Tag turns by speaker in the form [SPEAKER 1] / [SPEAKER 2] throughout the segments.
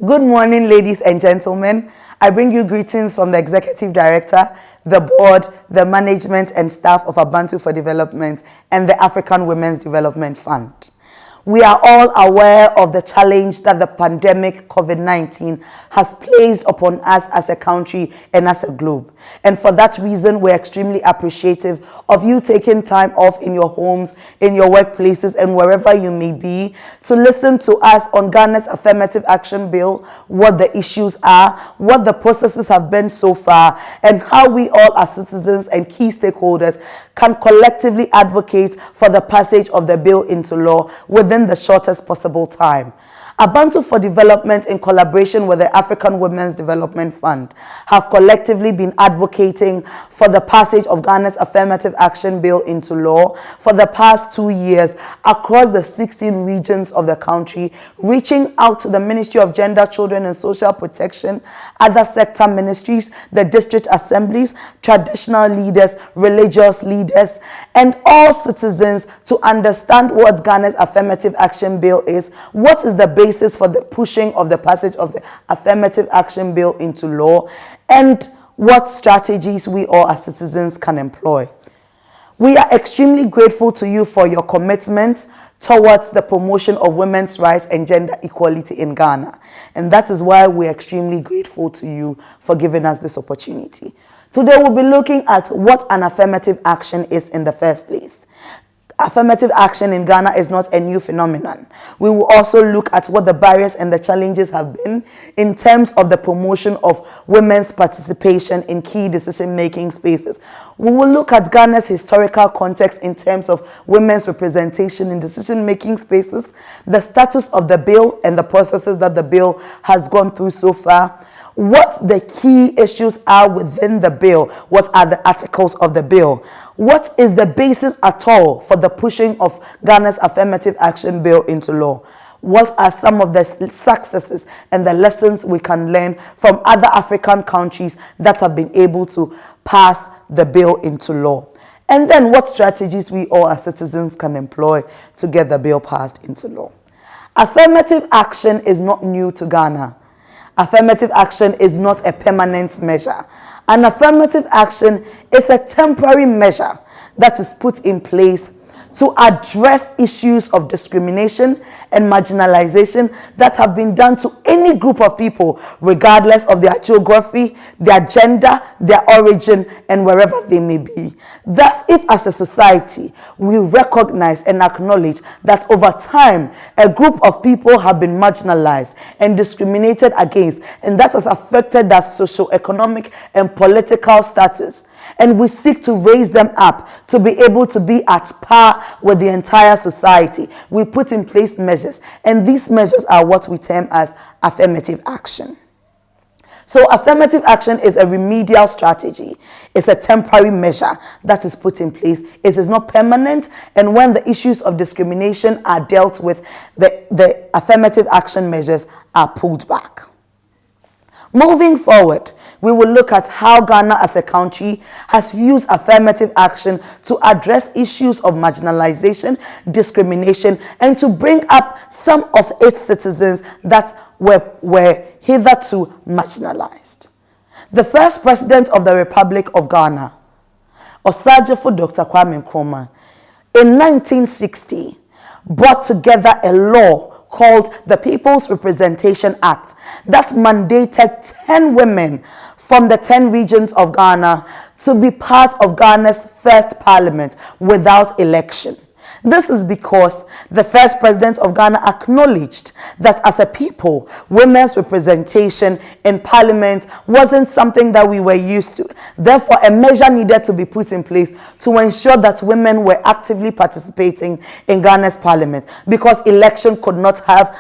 [SPEAKER 1] Good morning, ladies and gentlemen. I bring you greetings from the Executive Director, the Board, the Management and staff of ABANTU for Development and the African Women's Development Fund. We are all aware of the challenge that the pandemic COVID-19 has placed upon us as a country and as a globe. And for that reason, we're extremely appreciative of you taking time off in your homes, in your workplaces, and wherever you may be to listen to us on Ghana's Affirmative Action Bill, what the issues are, what the processes have been so far, and how we all as citizens and key stakeholders can collectively advocate for the passage of the bill into law within the shortest possible time. ABANTU for Development, in collaboration with the African Women's Development Fund, have collectively been advocating for the passage of Ghana's Affirmative Action Bill into law for the past 2 years across the 16 regions of the country, reaching out to the Ministry of Gender, Children and Social Protection, other sector ministries, the district assemblies, traditional leaders, religious leaders, and all citizens to understand what Ghana's Affirmative Action Bill is, what is the basis for the pushing of the passage of the Affirmative Action Bill into law, and what strategies we all as citizens can employ. We are extremely grateful to you for your commitment towards the promotion of women's rights and gender equality in Ghana. And that is why we're extremely grateful to you for giving us this opportunity. Today we'll be looking at what an affirmative action is in the first place. Affirmative action in Ghana is not a new phenomenon. We will also look at what the barriers and the challenges have been in terms of the promotion of women's participation in key decision-making spaces. We will look at Ghana's historical context in terms of women's representation in decision-making spaces, the status of the bill and the processes that the bill has gone through so far, what the key issues are within the bill, what are the articles of the bill, what is the basis at all for the pushing of Ghana's Affirmative Action Bill into law, what are some of the successes and the lessons we can learn from other African countries that have been able to pass the bill into law, and then what strategies we all as citizens can employ to get the bill passed into law. Affirmative action is not new to Ghana. Affirmative action is not a permanent measure. An affirmative action is a temporary measure that is put in place to address issues of discrimination and marginalization that have been done to any group of people, regardless of their geography, their gender, their origin, and wherever they may be. Thus, if as a society we recognize and acknowledge that over time a group of people have been marginalized and discriminated against, and that has affected their socio-economic and political status, and we seek to raise them up to be able to be at par with the entire society, we put in place measures, and these measures are what we term as affirmative action. So affirmative action is a remedial strategy. It's a temporary measure that is put in place. It is not permanent, and when the issues of discrimination are dealt with, the affirmative action measures are pulled back. Moving forward, we will look at how Ghana as a country has used affirmative action to address issues of marginalization, discrimination, and to bring up some of its citizens that were hitherto marginalized. The first president of the Republic of Ghana, Osagyefo Dr. Kwame Nkrumah, in 1960, brought together a law called the People's Representation Act that mandated 10 women from the 10 regions of Ghana to be part of Ghana's first parliament without election. This is because the first president of Ghana acknowledged that as a people, women's representation in parliament wasn't something that we were used to. Therefore, a measure needed to be put in place to ensure that women were actively participating in Ghana's parliament, because election could not have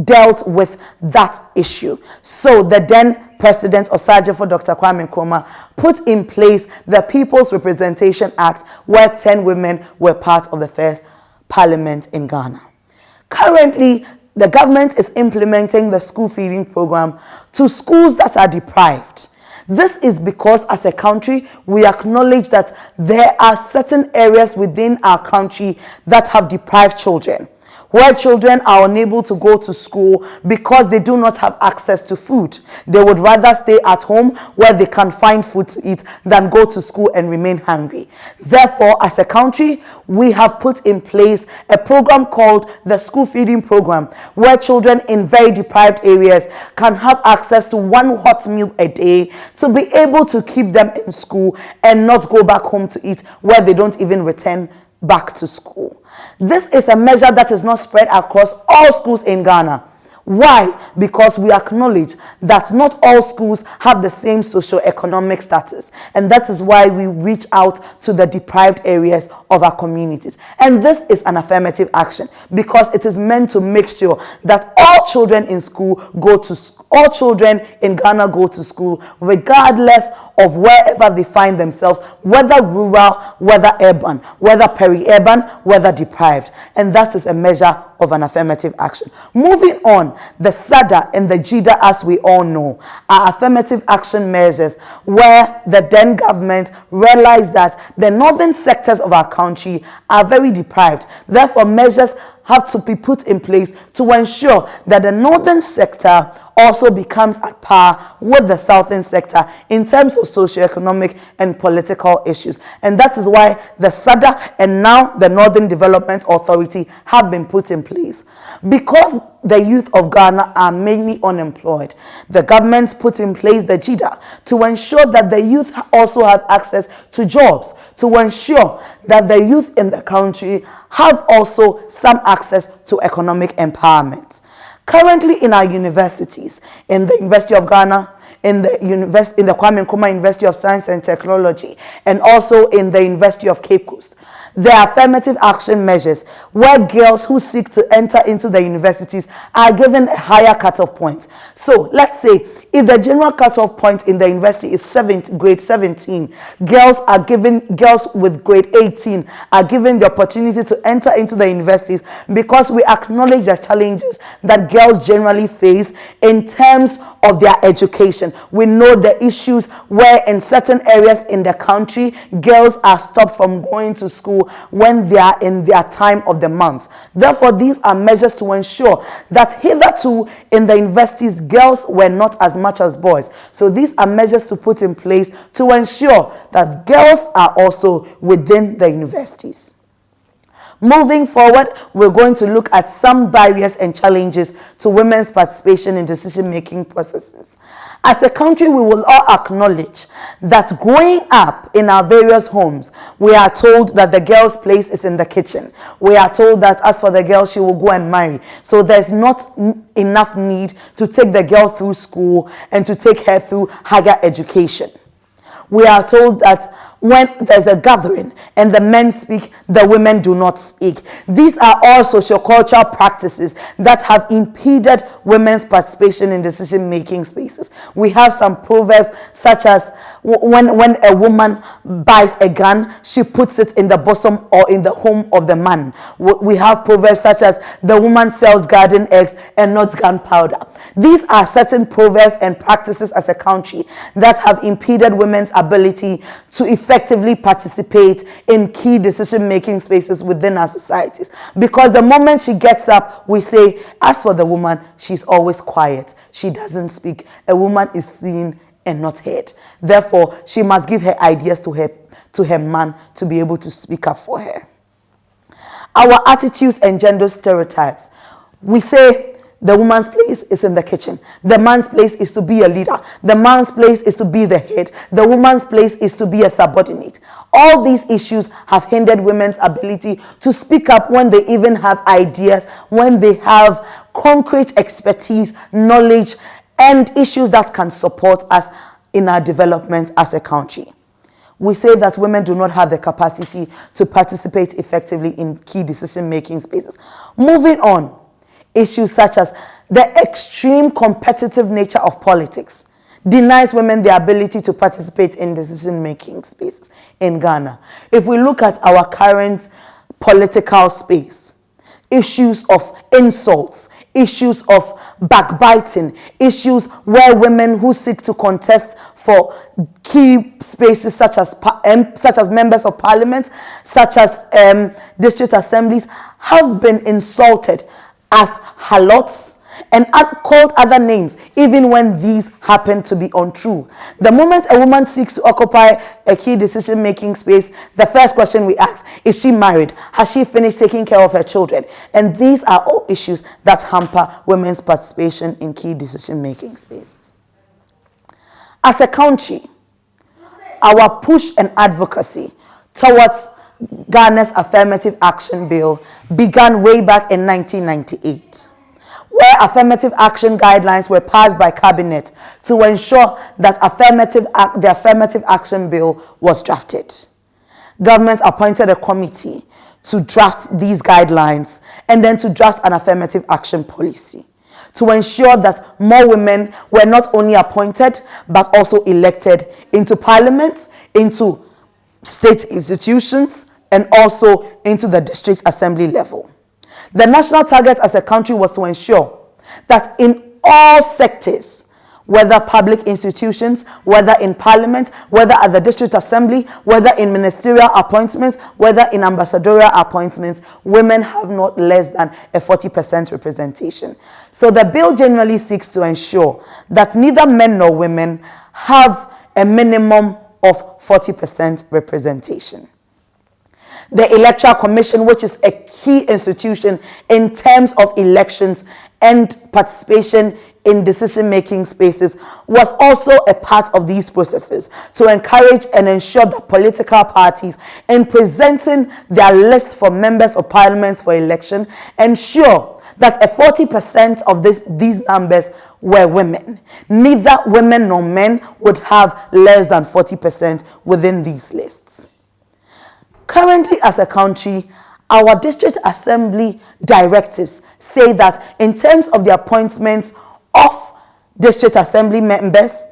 [SPEAKER 1] dealt with that issue. So the then President Osagyefo Dr. Kwame Nkrumah put in place the People's Representation Act, where 10 women were part of the first parliament in Ghana. Currently, the government is implementing the school feeding program to schools that are deprived. This is because as a country, we acknowledge that there are certain areas within our country that have deprived children. where children are unable to go to school because they do not have access to food. They would rather stay at home where they can find food to eat than go to school and remain hungry. Therefore, as a country, we have put in place a program called the School Feeding Program, where children in very deprived areas can have access to one hot meal a day to be able to keep them in school and not go back home to eat where they don't even return back to school. This is a measure that is not spread across all schools in Ghana. Why? Because we acknowledge that not all schools have the same socio-economic status, and that is why we reach out to the deprived areas of our communities. And this is an affirmative action because it is meant to make sure that all children in school go to school. All children in Ghana go to school regardless of wherever they find themselves, whether rural, whether urban, whether peri-urban, whether deprived. And that is a measure of an affirmative action. Moving on, the SADA and the JIDA, as we all know, are affirmative action measures where the then government realized that the northern sectors of our country are very deprived. Therefore, measures have to be put in place to ensure that the northern sector also becomes at par with the southern sector in terms of socio-economic and political issues. And that is why the SADA and now the Northern Development Authority have been put in place. Because the youth of Ghana are mainly unemployed, the government put in place the JIDA to ensure that the youth also have access to jobs, to ensure that the youth in the country have also some access to economic empowerment. Currently in our universities, in the University of Ghana, in the Kwame Nkrumah University of Science and Technology, and also in the University of Cape Coast, there are affirmative action measures where girls who seek to enter into the universities are given a higher cutoff point. So let's say if the general cutoff point in the university is grade 17, girls with grade 18 are given the opportunity to enter into the universities because we acknowledge the challenges that girls generally face in terms of their education. We know the issues where in certain areas in the country, girls are stopped from going to school when they are in their time of the month. Therefore, these are measures to ensure that hitherto in the universities, girls were not as much as boys. So these are measures to put in place to ensure that girls are also within the universities. Moving forward, we're going to look at some barriers and challenges to women's participation in decision-making processes. As a country, we will all acknowledge that growing up in our various homes, we are told that the girl's place is in the kitchen. We are told that as for the girl, she will go and marry. So there's not enough need to take the girl through school and to take her through higher education. We are told that when there's a gathering and the men speak, the women do not speak. These are all sociocultural practices that have impeded women's participation in decision-making spaces. We have some proverbs such as when a woman buys a gun, she puts it in the bosom or in the home of the man. We have proverbs such as the woman sells garden eggs and not gunpowder. These are certain proverbs and practices as a country that have impeded women's ability to effectively participate in key decision-making spaces within our societies. Because the moment she gets up, we say, as for the woman, she's always quiet. She doesn't speak. A woman is seen and not heard. Therefore, she must give her ideas to her man to be able to speak up for her. Our attitudes and gender stereotypes. We say, the woman's place is in the kitchen. The man's place is to be a leader. The man's place is to be the head. The woman's place is to be a subordinate. All these issues have hindered women's ability to speak up when they even have ideas, when they have concrete expertise, knowledge, and issues that can support us in our development as a country. We say that women do not have the capacity to participate effectively in key decision-making spaces. Moving on. Issues such as the extreme competitive nature of politics denies women the ability to participate in decision-making spaces in Ghana. If we look at our current political space, issues of insults, issues of backbiting, issues where women who seek to contest for key spaces such as members of parliament, such as district assemblies, have been insulted as harlots and called other names, even when these happen to be untrue. The moment a woman seeks to occupy a key decision-making space, the first question we ask, is she married? Has she finished taking care of her children? And these are all issues that hamper women's participation in key decision-making spaces. As a country, our push and advocacy towards Ghana's Affirmative Action Bill began way back in 1998. Where affirmative action guidelines were passed by cabinet to ensure that the affirmative action bill was drafted. Government appointed a committee to draft these guidelines and then to draft an affirmative action policy to ensure that more women were not only appointed but also elected into parliament, into state institutions, and also into the district assembly level. The national target as a country was to ensure that in all sectors, whether public institutions, whether in parliament, whether at the district assembly, whether in ministerial appointments, whether in ambassadorial appointments, women have not less than a 40% representation. So the bill generally seeks to ensure that neither men nor women have a minimum of 40% representation. The Electoral Commission, which is a key institution in terms of elections and participation in decision-making spaces, was also a part of these processes to encourage and ensure that political parties, in presenting their list for members of parliament for election, ensure that a 40% of these numbers were women. Neither women nor men would have less than 40% within these lists. Currently, as a country, our district assembly directives say that in terms of the appointments of district assembly members,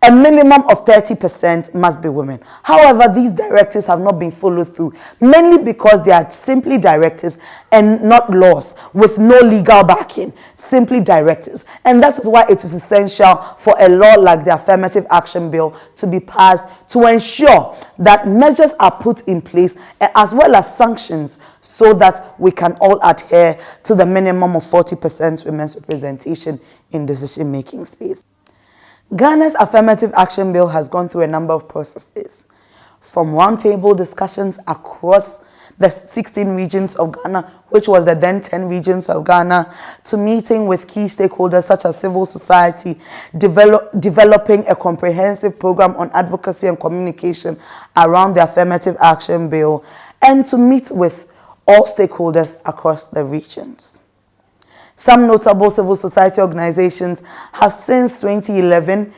[SPEAKER 1] a minimum of 30% must be women. However, these directives have not been followed through, mainly because they are simply directives and not laws with no legal backing, simply directives. And that is why it is essential for a law like the Affirmative Action Bill to be passed to ensure that measures are put in place as well as sanctions so that we can all adhere to the minimum of 40% women's representation in decision-making space. Ghana's Affirmative Action Bill has gone through a number of processes, from roundtable discussions across the 16 regions of Ghana, which was the then 10 regions of Ghana, to meeting with key stakeholders such as civil society, developing a comprehensive program on advocacy and communication around the Affirmative Action Bill, and to meet with all stakeholders across the regions. Some notable civil society organizations have since 2011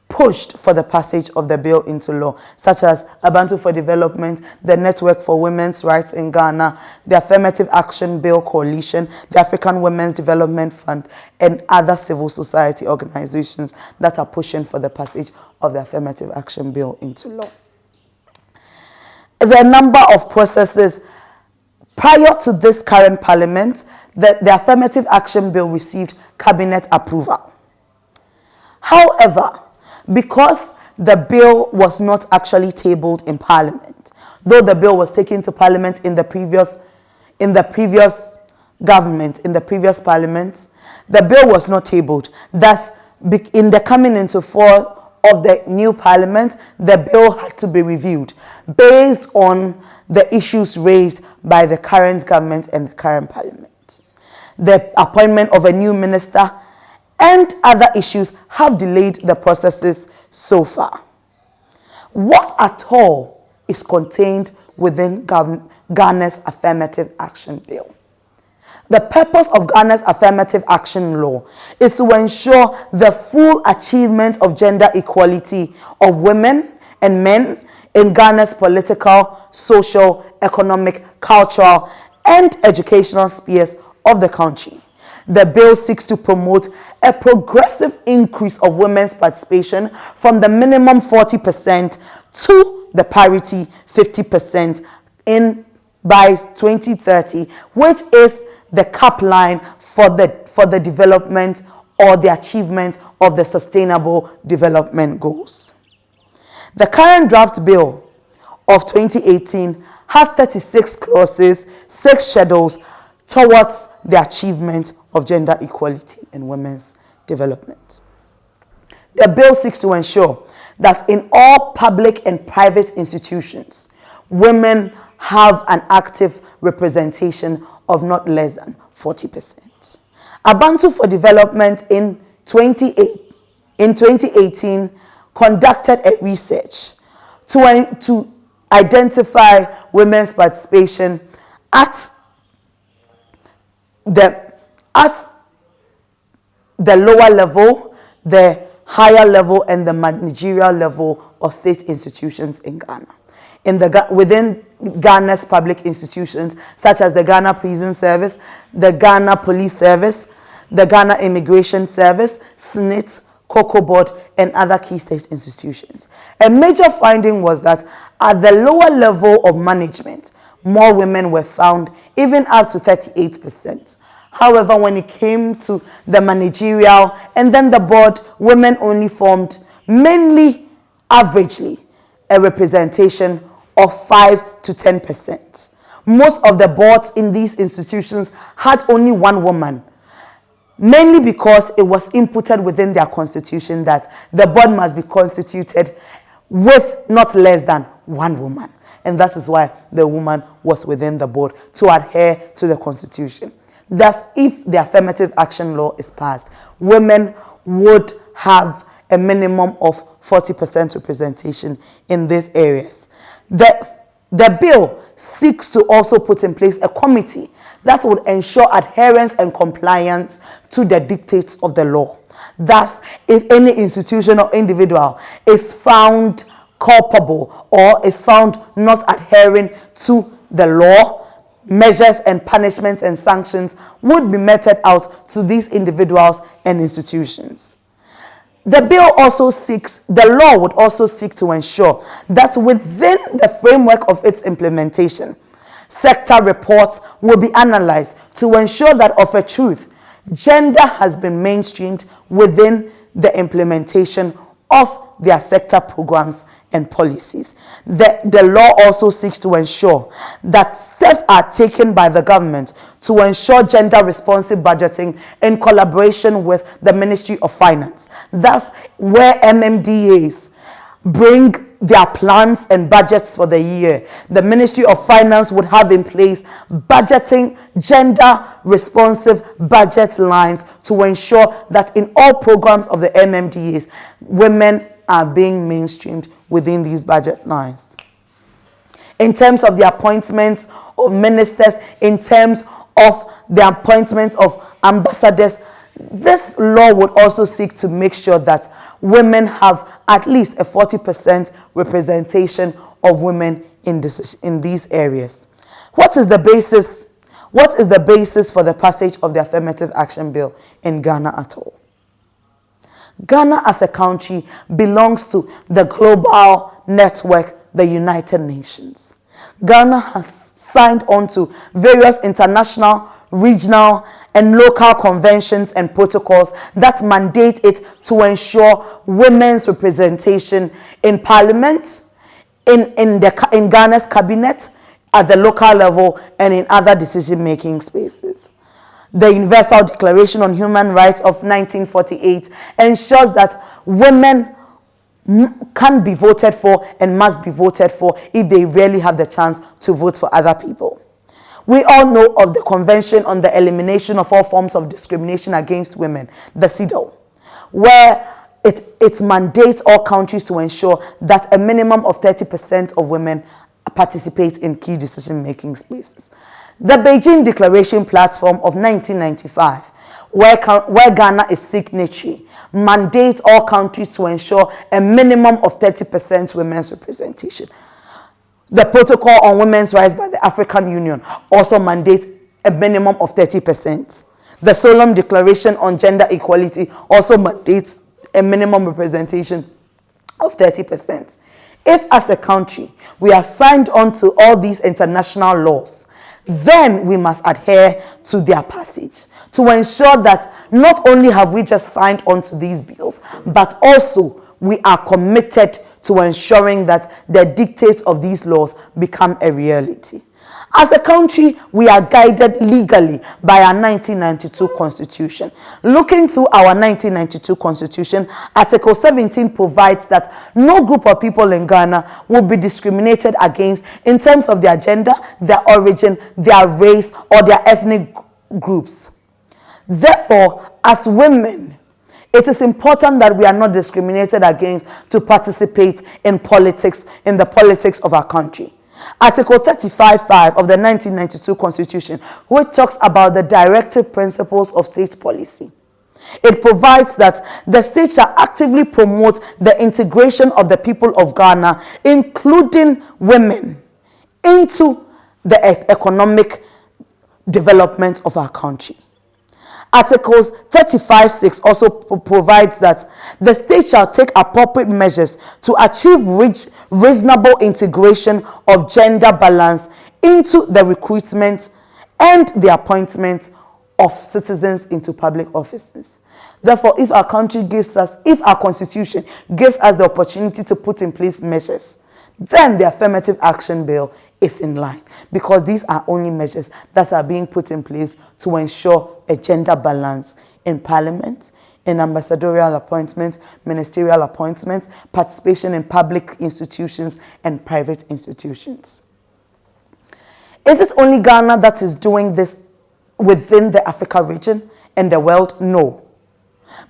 [SPEAKER 1] pushed for the passage of the bill into law, such as ABANTU for Development, the Network for Women's Rights in Ghana, the Affirmative Action Bill Coalition, the African Women's Development Fund, and other civil society organizations that are pushing for the passage of the Affirmative Action Bill into law. There are a number of processes. Prior to this current parliament, the Affirmative Action Bill received cabinet approval. However, because the bill was not actually tabled in parliament, though the bill was taken to parliament in the previous government, in the previous parliament, the bill was not tabled. Thus, in the coming into force of the new parliament, the bill had to be reviewed based on the issues raised by the current government and the current parliament. The appointment of a new minister and other issues have delayed the processes so far. What at all is contained within Ghana's Affirmative Action Bill? The purpose of Ghana's Affirmative Action Law is to ensure the full achievement of gender equality of women and men in Ghana's political, social, economic, cultural, and educational spheres of the country. The bill seeks to promote a progressive increase of women's participation from the minimum 40% to the parity 50% by 2030, which is the cap line for the development or the achievement of the Sustainable Development Goals. The current draft bill of 2018 has 36 clauses, 6 schedules towards the achievement of gender equality and women's development. The bill seeks to ensure that in all public and private institutions, women have an active representation of not less than 40%. ABANTU for Development in 2018 conducted a research to identify women's participation at the lower level, the higher level, and the managerial level of state institutions in Ghana. Within Ghana's public institutions, such as the Ghana Prison Service, the Ghana Police Service, the Ghana Immigration Service, SNIT, Cocoa Board, and other key state institutions. A major finding was that at the lower level of management, more women were found, even up to 38%. However, when it came to the managerial and then the board, women only formed, mainly, averagely, a representation of 5 to 10%. Most of the boards in these institutions had only one woman, mainly because it was inputted within their constitution that the board must be constituted with not less than one woman. And that is why the woman was within the board, to adhere to the constitution. Thus, if the affirmative action law is passed, women would have a minimum of 40% representation in these areas. The bill seeks to also put in place a committee that would ensure adherence and compliance to the dictates of the law. Thus, if any institution or individual is found culpable or is found not adhering to the law, measures and punishments and sanctions would be meted out to these individuals and institutions. The law would also seek to ensure that within the framework of its implementation, sector reports will be analyzed to ensure that of a truth, gender has been mainstreamed within the implementation of their sector programs and policies. The law also seeks to ensure that steps are taken by the government to ensure gender-responsive budgeting in collaboration with the Ministry of Finance. Thus, where MMDAs bring their plans and budgets for the year, the Ministry of Finance would have in place budgeting, gender-responsive budget lines to ensure that in all programs of the MMDAs, women are being mainstreamed within these budget lines. In terms of the appointments of ministers, in terms of the appointments of ambassadors, this law would also seek to make sure that women have at least a 40% representation of women in these areas. What is the basis for the passage of the Affirmative Action Bill in Ghana at all? Ghana as a country belongs to the global network, the United Nations. Ghana has signed on to various international, regional, and local conventions and protocols that mandate it to ensure women's representation in parliament, in Ghana's cabinet, at the local level, and in other decision-making spaces. The Universal Declaration on Human Rights of 1948 ensures that women can be voted for and must be voted for if they really have the chance to vote for other people. We all know of the Convention on the Elimination of All Forms of Discrimination Against Women, the CEDAW, where it mandates all countries to ensure that a minimum of 30% of women participate in key decision-making spaces. The Beijing Declaration Platform of 1995, where Ghana is signatory, mandates all countries to ensure a minimum of 30% women's representation. The Protocol on Women's Rights by the African Union also mandates a minimum of 30%. The Solemn Declaration on Gender Equality also mandates a minimum representation of 30%. If as a country we have signed on to all these international laws, then we must adhere to their passage to ensure that not only have we just signed on to these bills, but also we are committed to ensuring that the dictates of these laws become a reality. As a country, we are guided legally by our 1992 Constitution. Looking through our 1992 Constitution, Article 17 provides that no group of people in Ghana will be discriminated against in terms of their gender, their origin, their race, or their ethnic groups. Therefore, as women, it is important that we are not discriminated against to participate in politics, in the politics of our country. Article 35(5) of the 1992 Constitution, which talks about the directive principles of state policy. It provides that the state shall actively promote the integration of the people of Ghana, including women, into the economic development of our country. Articles 35(6) also provides that the state shall take appropriate measures to achieve reasonable integration of gender balance into the recruitment and the appointment of citizens into public offices. Therefore, if our constitution gives us the opportunity to put in place measures, then the Affirmative Action Bill is in line, because these are only measures that are being put in place to ensure a gender balance in Parliament, in ambassadorial appointments, ministerial appointments, participation in public institutions and private institutions. Is it only Ghana that is doing this within the Africa region and the world? No.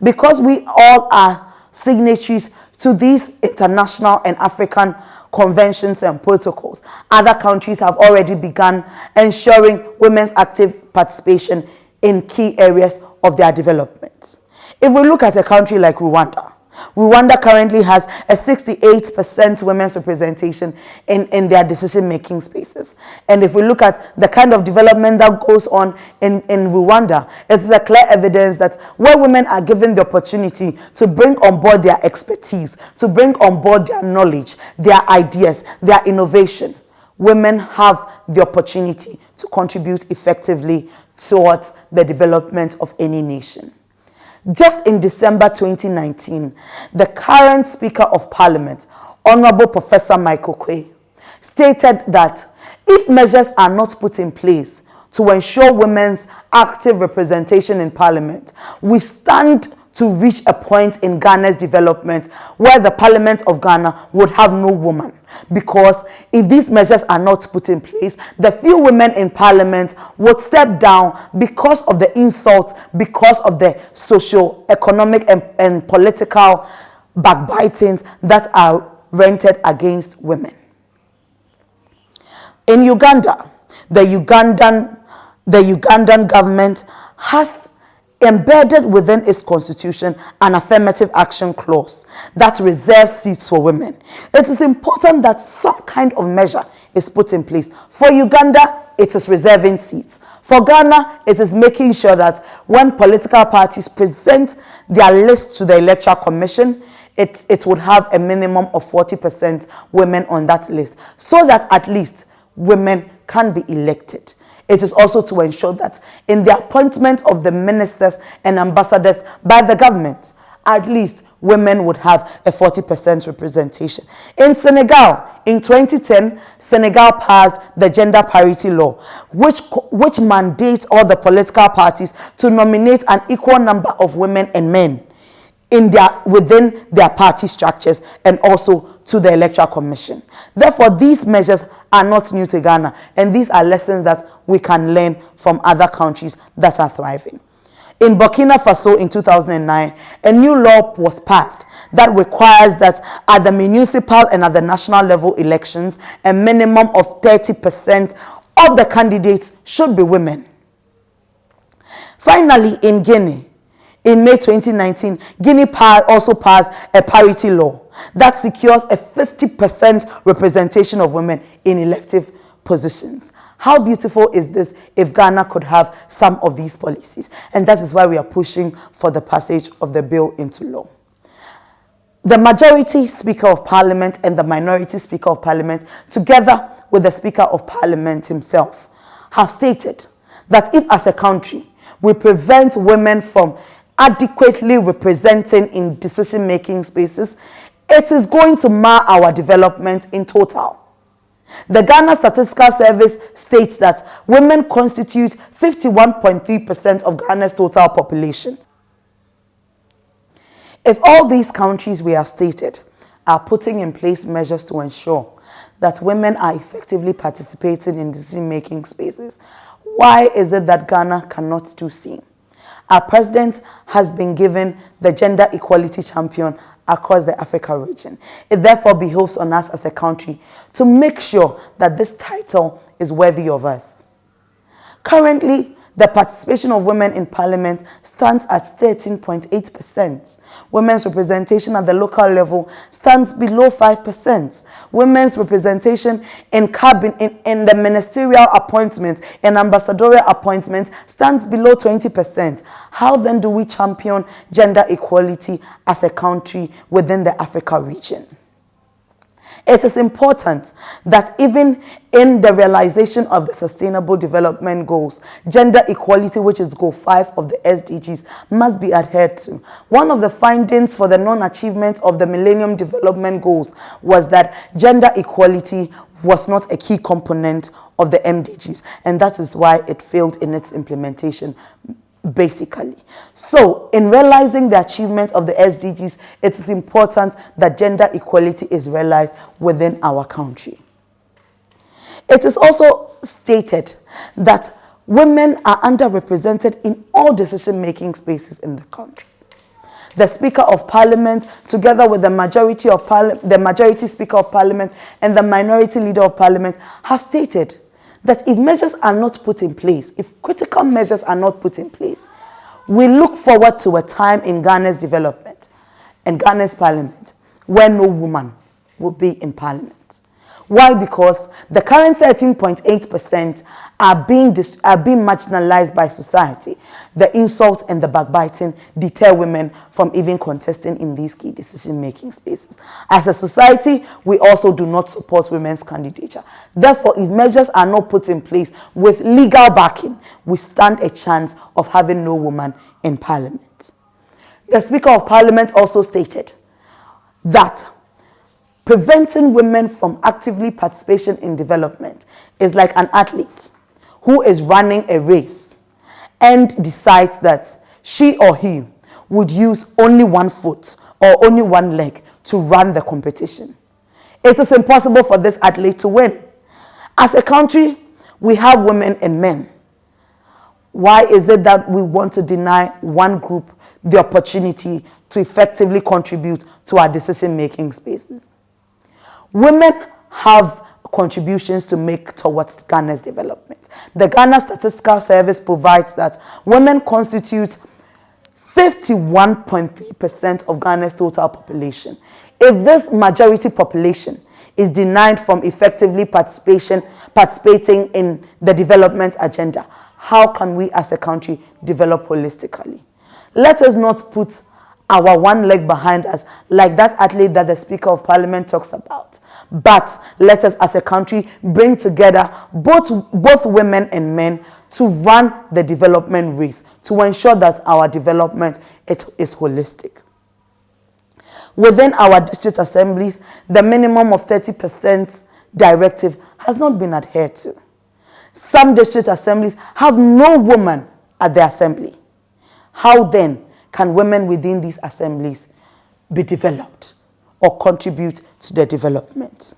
[SPEAKER 1] Because we all are signatories to these international and African conventions and protocols, other countries have already begun ensuring women's active participation in key areas of their development. If we look at a country like Rwanda, Rwanda currently has a 68% women's representation in their decision-making spaces. And if we look at the kind of development that goes on in Rwanda, it's a clear evidence that where women are given the opportunity to bring on board their expertise, to bring on board their knowledge, their ideas, their innovation, women have the opportunity to contribute effectively towards the development of any nation. Just in December 2019, the current Speaker of Parliament, Honorable Professor Michael Quay, stated that if measures are not put in place to ensure women's active representation in Parliament, we stand to reach a point in Ghana's development where the Parliament of Ghana would have no woman. Because if these measures are not put in place, the few women in Parliament would step down because of the insults, because of the socio-economic and political backbitings that are rented against women. In Uganda, the Ugandan government has embedded within its constitution an affirmative action clause that reserves seats for women. It is important that some kind of measure is put in place. For Uganda, it is reserving seats. For Ghana, it is making sure that when political parties present their list to the Electoral Commission, it would have a minimum of 40% women on that list, so that at least women can be elected. It is also to ensure that in the appointment of the ministers and ambassadors by the government, at least women would have a 40% representation. In Senegal, in 2010, Senegal passed the gender parity law, which mandates all the political parties to nominate an equal number of women and men within their party structures and also to the Electoral Commission. Therefore, these measures are not new to Ghana, and these are lessons that we can learn from other countries that are thriving. In Burkina Faso in 2009, a new law was passed that requires that at the municipal and at the national level elections, a minimum of 30% of the candidates should be women. Finally, in Guinea, in May 2019, Guinea also passed a parity law that secures a 50% representation of women in elective positions. How beautiful is this if Ghana could have some of these policies? And that is why we are pushing for the passage of the bill into law. The majority Speaker of Parliament and the minority Speaker of Parliament, together with the Speaker of Parliament himself, have stated that if as a country we prevent women from adequately representing in decision-making spaces, it is going to mar our development in total. The Ghana Statistical Service states that women constitute 51.3% of Ghana's total population. If all these countries we have stated are putting in place measures to ensure that women are effectively participating in decision-making spaces, why is it that Ghana cannot do same? Our president has been given the Gender Equality Champion across the Africa region. It therefore behoves on us as a country to make sure that this title is worthy of us. Currently, the participation of women in parliament stands at 13.8%. Women's representation at the local level stands below 5%. Women's representation in the ministerial appointments and ambassadorial appointments stands below 20%. How then do we champion gender equality as a country within the Africa region? It is important that even in the realization of the Sustainable Development Goals, gender equality, which is Goal 5 of the SDGs, must be adhered to. One of the findings for the non-achievement of the Millennium Development Goals was that gender equality was not a key component of the MDGs, and that is why it failed in its implementation. Basically. So, in realizing the achievement of the SDGs, it is important that gender equality is realized within our country. It is also stated that women are underrepresented in all decision-making spaces in the country. The Speaker of Parliament, together with the majority Speaker of Parliament and the minority Leader of Parliament, have stated that if measures are not put in place, if critical measures are not put in place, we look forward to a time in Ghana's development and Ghana's parliament where no woman will be in parliament. Why? Because the current 13.8% are being marginalized by society. The insult and the backbiting deter women from even contesting in these key decision-making spaces. As a society, we also do not support women's candidature. Therefore, if measures are not put in place with legal backing, we stand a chance of having no woman in parliament. The Speaker of Parliament also stated that preventing women from actively participation in development is like an athlete who is running a race and decides that she or he would use only one foot or only one leg to run the competition. It is impossible for this athlete to win. As a country, we have women and men. Why is it that we want to deny one group the opportunity to effectively contribute to our decision-making spaces? Women have contributions to make towards Ghana's development. The Ghana Statistical Service provides that women constitute 51.3% of Ghana's total population. If this majority population is denied from effectively participating in the development agenda, how can we as a country develop holistically? Let us not put our one leg behind us like that athlete that the Speaker of Parliament talks about. But let us as a country bring together both women and men to run the development race, to ensure that our development is holistic. Within our district assemblies, the minimum of 30% directive has not been adhered to. Some district assemblies have no woman at the assembly. How then can women within these assemblies be developed or contribute to their development?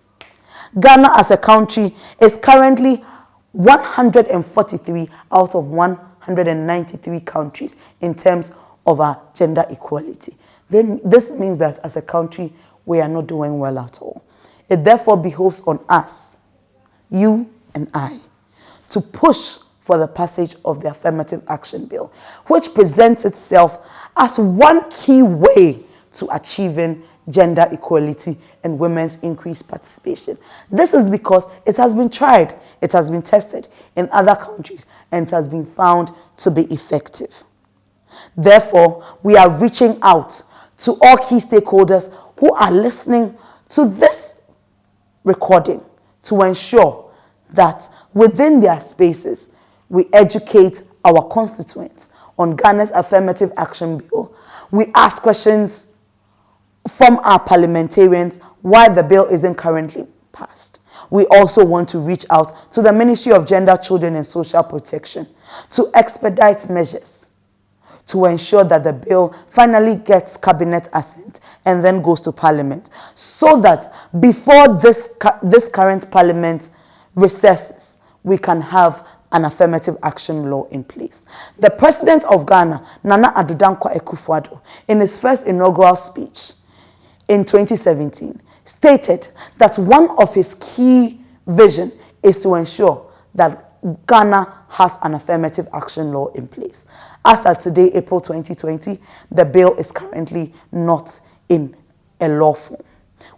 [SPEAKER 1] Ghana as a country is currently 143 out of 193 countries in terms of our gender equality. Then this means that as a country, we are not doing well at all. It therefore behoves on us, you and I, to push for the passage of the Affirmative Action Bill, which presents itself as one key way to achieving gender equality and women's increased participation. This is because it has been tried, it has been tested in other countries, and it has been found to be effective. Therefore, we are reaching out to all key stakeholders who are listening to this recording to ensure that within their spaces, we educate our constituents on Ghana's Affirmative Action Bill. We ask questions from our parliamentarians why the bill isn't currently passed. We also want to reach out to the Ministry of Gender, Children and Social Protection to expedite measures to ensure that the bill finally gets cabinet assent and then goes to parliament, so that before this current parliament recesses, we can have an affirmative action law in place. The president of Ghana, Nana Addo Dankwa Akufo-Addo, in his first inaugural speech in 2017, stated that one of his key vision is to ensure that Ghana has an affirmative action law in place. As at today, April 2020, the bill is currently not in a law form.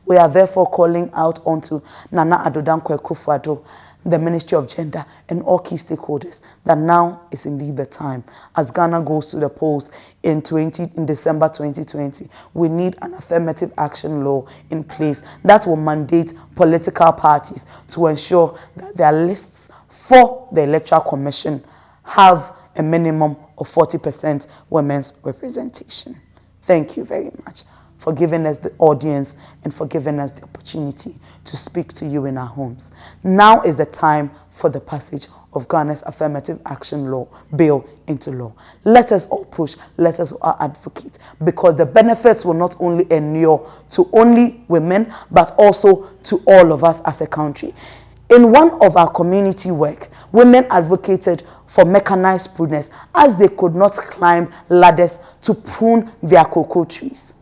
[SPEAKER 1] We are therefore calling out onto Nana Addo Dankwa Akufo-Addo, the Ministry of Gender, and all key stakeholders that now is indeed the time. As Ghana goes to the polls in December 2020, we need an affirmative action law in place that will mandate political parties to ensure that their lists for the Electoral Commission have a minimum of 40% women's representation. Thank you very much for giving us the audience and for giving us the opportunity to speak to you in our homes. Now is the time for the passage of Ghana's Affirmative Action Law Bill into law. Let us all push, let us all advocate, because the benefits will not only inure to only women, but also to all of us as a country. In one of our community work, women advocated for mechanized pruners as they could not climb ladders to prune their cocoa trees.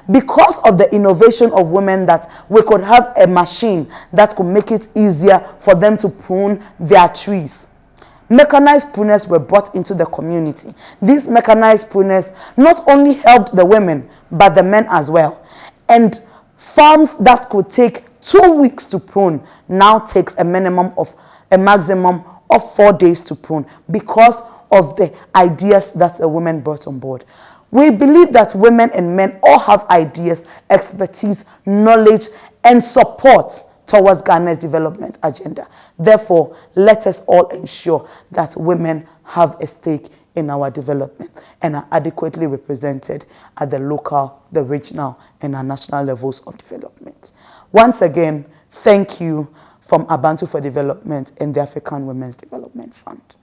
[SPEAKER 1] Because of the innovation of women, that we could have a machine that could make it easier for them to prune their trees. Mechanized pruners were brought into the community. These mechanized pruners not only helped the women, but the men as well. And farms that could take 2 weeks to prune now takes a maximum of 4 days to prune, because of the ideas that the women brought on board. We believe that women and men all have ideas, expertise, knowledge, and support towards Ghana's development agenda. Therefore, let us all ensure that women have a stake in our development and are adequately represented at the local, the regional, and our national levels of development. Once again, thank you from ABANTU for Development and the African Women's Development Fund.